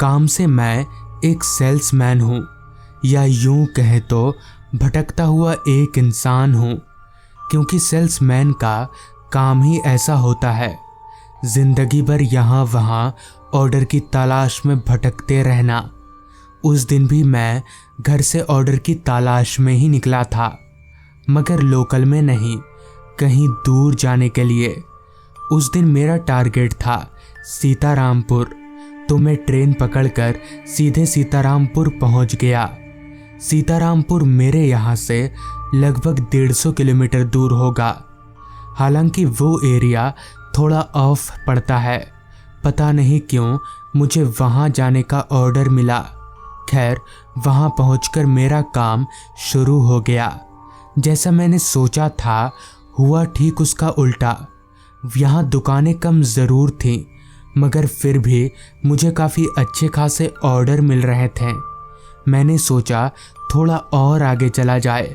काम से मैं एक सेल्समैन हूँ, या यूं कहें तो भटकता हुआ एक इंसान हूँ, क्योंकि सेल्समैन का काम ही ऐसा होता है, जिंदगी भर यहाँ वहाँ ऑर्डर की तलाश में भटकते रहना। उस दिन भी मैं घर से ऑर्डर की तलाश में ही निकला था, मगर लोकल में नहीं, कहीं दूर जाने के लिए। उस दिन मेरा टारगेट था सीतारामपुर, तो मैं ट्रेन पकड़कर सीधे सीतारामपुर पहुंच गया। सीतारामपुर मेरे यहाँ से लगभग 150 किलोमीटर दूर होगा। हालांकि वो एरिया थोड़ा ऑफ पड़ता है, पता नहीं क्यों मुझे वहाँ जाने का ऑर्डर मिला। खैर, वहाँ पहुँचकर मेरा काम शुरू हो गया। जैसा मैंने सोचा था हुआ ठीक उसका उल्टा। यहाँ दुकानें कम ज़रूर थीं, मगर फिर भी मुझे काफ़ी अच्छे खासे ऑर्डर मिल रहे थे। मैंने सोचा थोड़ा और आगे चला जाए,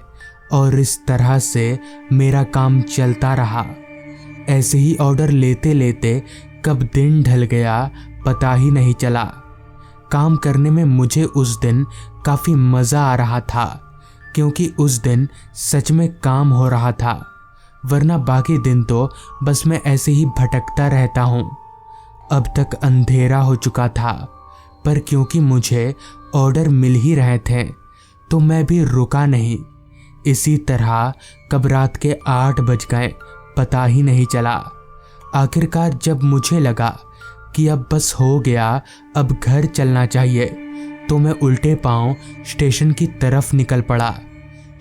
और इस तरह से मेरा काम चलता रहा। ऐसे ही ऑर्डर लेते लेते कब दिन ढल गया पता ही नहीं चला। काम करने में मुझे उस दिन काफ़ी मज़ा आ रहा था, क्योंकि उस दिन सच में काम हो रहा था, वरना बाकी दिन तो बस मैं ऐसे ही भटकता रहता हूँ। अब तक अंधेरा हो चुका था, पर क्योंकि मुझे ऑर्डर मिल ही रहे थे तो मैं भी रुका नहीं। इसी तरह कब रात के 8 बज गए पता ही नहीं चला। आखिरकार जब मुझे लगा कि अब बस हो गया, अब घर चलना चाहिए, तो मैं उल्टे पांव स्टेशन की तरफ निकल पड़ा।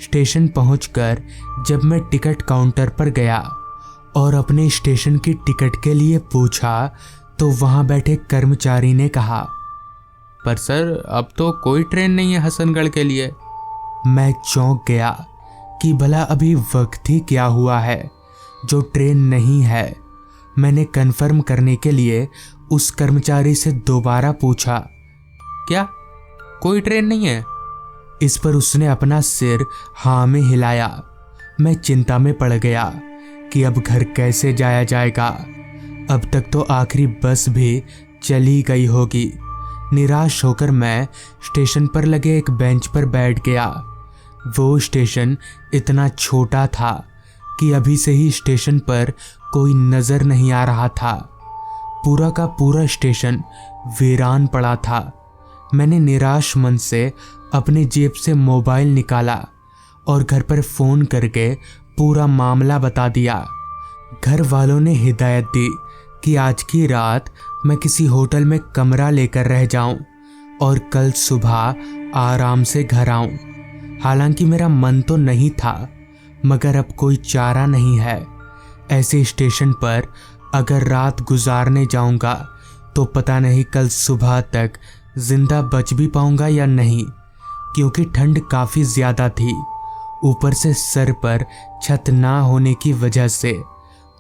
स्टेशन पहुंचकर जब मैं टिकट काउंटर पर गया और अपने स्टेशन की टिकट के लिए पूछा, तो वहां बैठे कर्मचारी ने कहा, पर सर अब तो कोई ट्रेन नहीं है हसनगढ़ के लिए। मैं चौंक गया कि भला अभी वक्त ही क्या हुआ है जो ट्रेन नहीं है। मैंने कन्फर्म करने के लिए उस कर्मचारी से दोबारा पूछा, क्या कोई ट्रेन नहीं है? इस पर उसने अपना सिर हाँ में हिलाया। मैं चिंता में पड़ गया कि अब घर कैसे जाया जाएगा। अब तक तो आखिरी बस भी चली गई होगी। निराश होकर मैं स्टेशन पर लगे एक बेंच पर बैठ गया। वो स्टेशन इतना छोटा था कि अभी से ही स्टेशन पर कोई नज़र नहीं आ रहा था। पूरा का पूरा स्टेशन वीरान पड़ा था। मैंने निराश मन से अपने जेब से मोबाइल निकाला और घर पर फ़ोन करके पूरा मामला बता दिया। घर वालों ने हिदायत दी कि आज की रात मैं किसी होटल में कमरा लेकर रह जाऊं और कल सुबह आराम से घर आऊं। हालांकि मेरा मन तो नहीं था, मगर अब कोई चारा नहीं है। ऐसे स्टेशन पर अगर रात गुजारने जाऊंगा तो पता नहीं कल सुबह तक जिंदा बच भी पाऊंगा या नहीं, क्योंकि ठंड काफ़ी ज़्यादा थी। ऊपर से सर पर छत ना होने की वजह से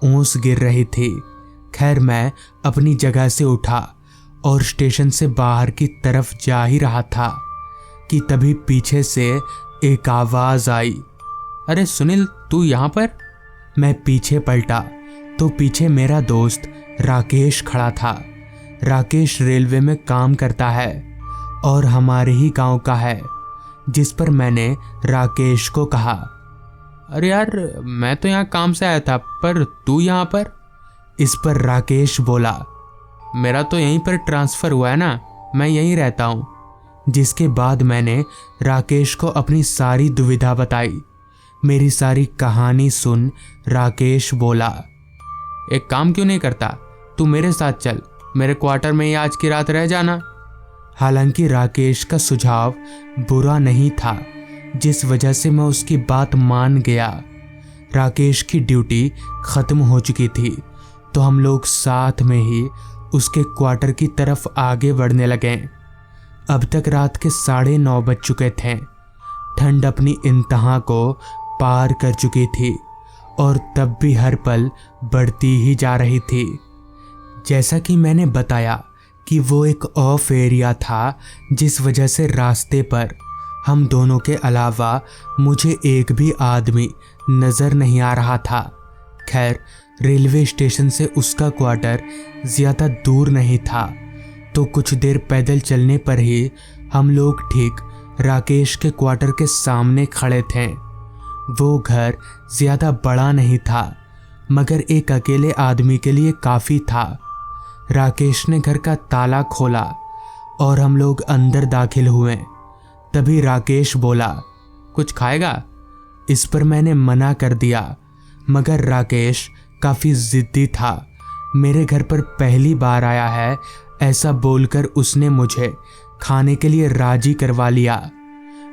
ओस गिर रही थी। खैर, मैं अपनी जगह से उठा और स्टेशन से बाहर की तरफ जा ही रहा था कि तभी पीछे से एक आवाज़ आई, अरे सुनील, तू यहाँ पर? मैं पीछे पलटा तो पीछे मेरा दोस्त राकेश खड़ा था। राकेश रेलवे में काम करता है और हमारे ही गांव का है, जिस पर मैंने राकेश को कहा, अरे यार, मैं तो यहाँ काम से आया था, पर तू यहाँ पर? इस पर राकेश बोला, मेरा तो यहीं पर ट्रांसफ़र हुआ है ना, मैं यहीं रहता हूँ। जिसके बाद मैंने राकेश को अपनी सारी दुविधा बताई। मेरी सारी कहानी सुन राकेश बोला, एक काम क्यों नहीं करता, तू मेरे साथ चल, मेरे क्वार्टर में ही आज की रात रह जाना। हालांकि राकेश का सुझाव बुरा नहीं था, जिस वजह से मैं उसकी बात मान गया। राकेश की ड्यूटी ख़त्म हो चुकी थी, तो हम लोग साथ में ही उसके क्वार्टर की तरफ आगे बढ़ने लगे। अब तक रात के 9:30 बज चुके थे। ठंड अपनी इंतहा को पार कर चुकी थी और तब भी हर पल बढ़ती ही जा रही थी। जैसा कि मैंने बताया कि वो एक ऑफ एरिया था, जिस वजह से रास्ते पर हम दोनों के अलावा मुझे एक भी आदमी नज़र नहीं आ रहा था। खैर, रेलवे स्टेशन से उसका क्वार्टर ज़्यादा दूर नहीं था, तो कुछ देर पैदल चलने पर ही हम लोग ठीक राकेश के क्वार्टर के सामने खड़े थे। वो घर ज़्यादा बड़ा नहीं था, मगर एक अकेले आदमी के लिए काफ़ी था। राकेश ने घर का ताला खोला और हम लोग अंदर दाखिल हुए। तभी राकेश बोला, कुछ खाएगा? इस पर मैंने मना कर दिया, मगर राकेश काफ़ी ज़िद्दी था। मेरे घर पर पहली बार आया है ऐसा बोलकर उसने मुझे खाने के लिए राजी करवा लिया।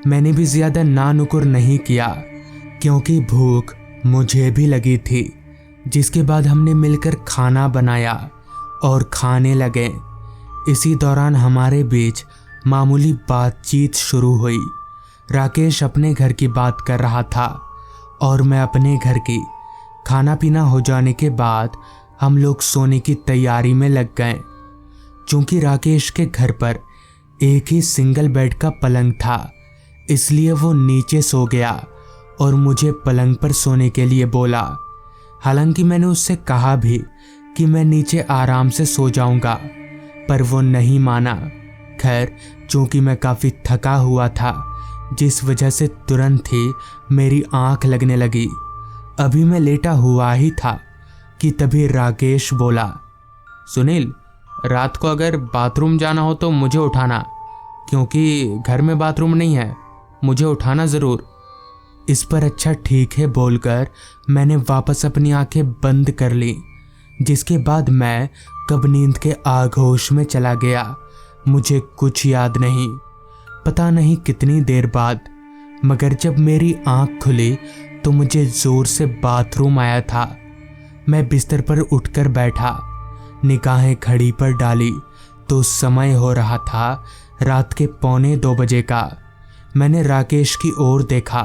मैंने भी ज़्यादा नानुकुर नहीं किया क्योंकि भूख मुझे भी लगी थी। जिसके बाद हमने मिलकर खाना बनाया और खाने लगे। इसी दौरान हमारे बीच मामूली बातचीत शुरू हुई। राकेश अपने घर की बात कर रहा था और मैं अपने घर की। खाना पीना हो जाने के बाद हम लोग सोने की तैयारी में लग गए। चूंकि राकेश के घर पर एक ही सिंगल बेड का पलंग था, इसलिए वो नीचे सो गया और मुझे पलंग पर सोने के लिए बोला। हालांकि मैंने उससे कहा भी कि मैं नीचे आराम से सो जाऊंगा, पर वो नहीं माना। खैर, चूंकि मैं काफ़ी थका हुआ था, जिस वजह से तुरंत ही मेरी आंख लगने लगी। अभी मैं लेटा हुआ ही था कि तभी राकेश बोला, सुनील, रात को अगर बाथरूम जाना हो तो मुझे उठाना, क्योंकि घर में बाथरूम नहीं है। मुझे उठाना ज़रूर। इस पर अच्छा ठीक है बोलकर मैंने वापस अपनी आंखें बंद कर ली। जिसके बाद मैं कब नींद के आगोश में चला गया, मुझे कुछ याद नहीं। पता नहीं कितनी देर बाद, मगर जब मेरी आंख खुली तो मुझे ज़ोर से बाथरूम आया था। मैं बिस्तर पर उठकर बैठा, निगाहें घड़ी पर डाली तो समय हो रहा था रात के 1:45 बजे का। मैंने राकेश की ओर देखा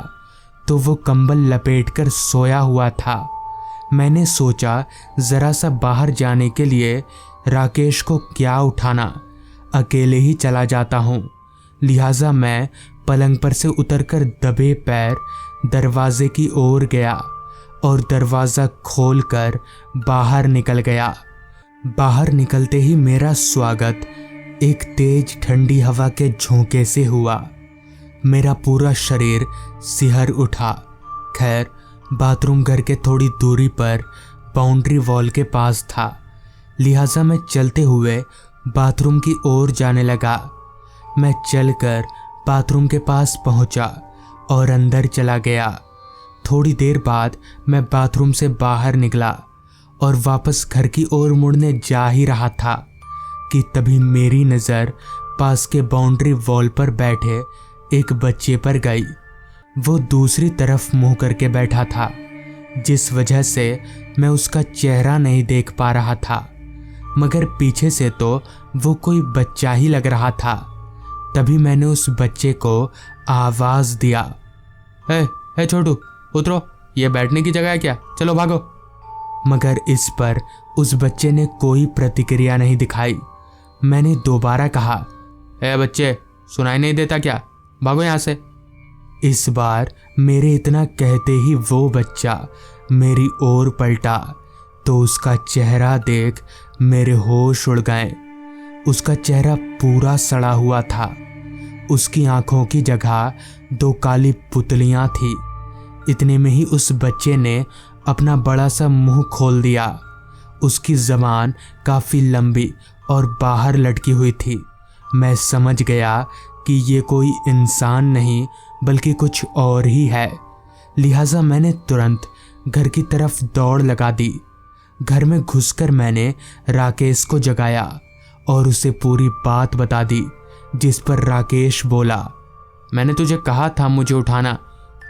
तो वो कंबल लपेटकर सोया हुआ था। मैंने सोचा ज़रा सा बाहर जाने के लिए राकेश को क्या उठाना, अकेले ही चला जाता हूँ। लिहाजा मैं पलंग पर से उतरकर दबे पैर दरवाजे की ओर गया और दरवाज़ा खोलकर बाहर निकल गया। बाहर निकलते ही मेरा स्वागत एक तेज ठंडी हवा के झोंके से हुआ। मेरा पूरा शरीर सिहर उठा। खैर, बाथरूम घर के थोड़ी दूरी पर बाउंड्री वॉल के पास था, लिहाजा मैं चलते हुए बाथरूम की ओर जाने लगा। मैं चलकर बाथरूम के पास पहुंचा और अंदर चला गया। थोड़ी देर बाद मैं बाथरूम से बाहर निकला और वापस घर की ओर मुड़ने जा ही रहा था कि तभी मेरी नज़र पास के बाउंड्री वॉल पर बैठे एक बच्चे पर गई। वो दूसरी तरफ मुंह करके बैठा था, जिस वजह से मैं उसका चेहरा नहीं देख पा रहा था, मगर पीछे से तो वो कोई बच्चा ही लग रहा था। तभी मैंने उस बच्चे को आवाज़ दिया, हे छोटू, उतरो, ये बैठने की जगह है क्या? चलो भागो। मगर इस पर उस बच्चे ने कोई प्रतिक्रिया नहीं दिखाई। मैंने दोबारा कहा, बच्चे, सुनाई नहीं देता क्या? भागो यहाँ से। इस बार मेरे इतना कहते ही वो बच्चा मेरी ओर पलटा तो उसका चेहरा देख मेरे होश उड़ गए। उसका चेहरा पूरा सड़ा हुआ था। उसकी आंखों की जगह 2 काली पुतलियां थी। इतने में ही उस बच्चे ने अपना बड़ा सा मुंह खोल दिया। उसकी ज़बान काफ़ी लंबी और बाहर लटकी हुई थी। मैं समझ गया कि ये कोई इंसान नहीं बल्कि कुछ और ही है। लिहाजा मैंने तुरंत घर की तरफ दौड़ लगा दी। घर में घुसकर मैंने राकेश को जगाया और उसे पूरी बात बता दी, जिस पर राकेश बोला, मैंने तुझे कहा था मुझे उठाना,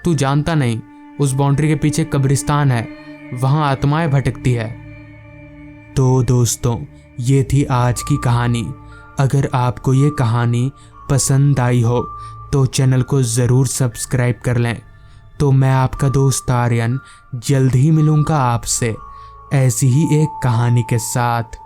तू जानता नहीं। उस बाउंड्री के पीछे कब्रिस्तान है, वहाँ आत्माएं भटकती है। तो दोस्तों, ये थी आज की कहानी। अगर आपको ये कहानी पसंद आई हो तो चैनल को ज़रूर सब्सक्राइब कर लें। तो मैं आपका दोस्त आर्यन जल्द ही मिलूँगा आपसे ऐसी ही एक कहानी के साथ।